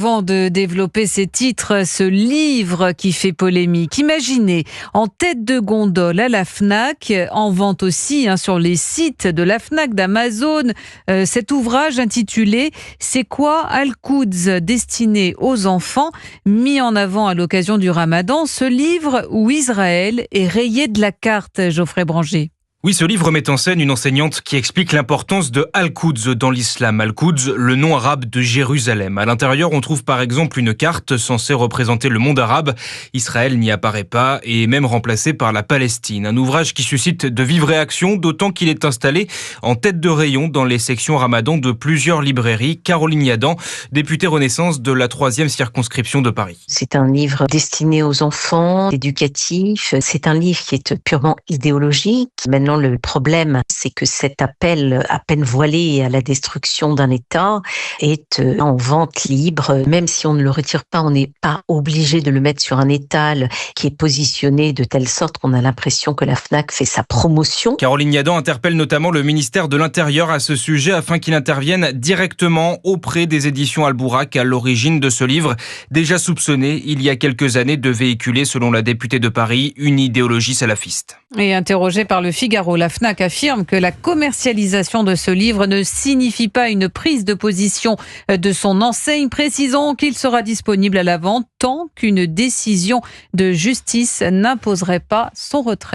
Avant de développer ces titres, ce livre qui fait polémique, imaginez, en tête de gondole à la Fnac, en vente aussi sur les sites de la Fnac, d'Amazon, cet ouvrage intitulé « C'est quoi Al-Quds ?» destiné aux enfants, mis en avant à l'occasion du Ramadan, ce livre où Israël est rayé de la carte, Geoffrey Branger. Oui, ce livre met en scène une enseignante qui explique l'importance de Al-Quds dans l'islam. Al-Quds, le nom arabe de Jérusalem. À l'intérieur, on trouve par exemple une carte censée représenter le monde arabe. Israël n'y apparaît pas et est même remplacé par la Palestine. Un ouvrage qui suscite de vives réactions, d'autant qu'il est installé en tête de rayon dans les sections Ramadan de plusieurs librairies. Caroline Yadan, députée Renaissance de la 3e circonscription de Paris. C'est un livre destiné aux enfants, éducatif. C'est un livre qui est purement idéologique. Maintenant, le problème, c'est que cet appel à peine voilé à la destruction d'un État est en vente libre. Même si on ne le retire pas, on n'est pas obligé de le mettre sur un étal qui est positionné de telle sorte qu'on a l'impression que la Fnac fait sa promotion. Caroline Yadan interpelle notamment le ministère de l'Intérieur à ce sujet afin qu'il intervienne directement auprès des éditions Albourak à l'origine de ce livre, déjà soupçonné il y a quelques années de véhiculer, selon la députée de Paris, une idéologie salafiste. Et interrogé par le Figaro, la Fnac affirme que la commercialisation de ce livre ne signifie pas une prise de position de son enseigne, précisant qu'il sera disponible à la vente tant qu'une décision de justice n'imposerait pas son retrait.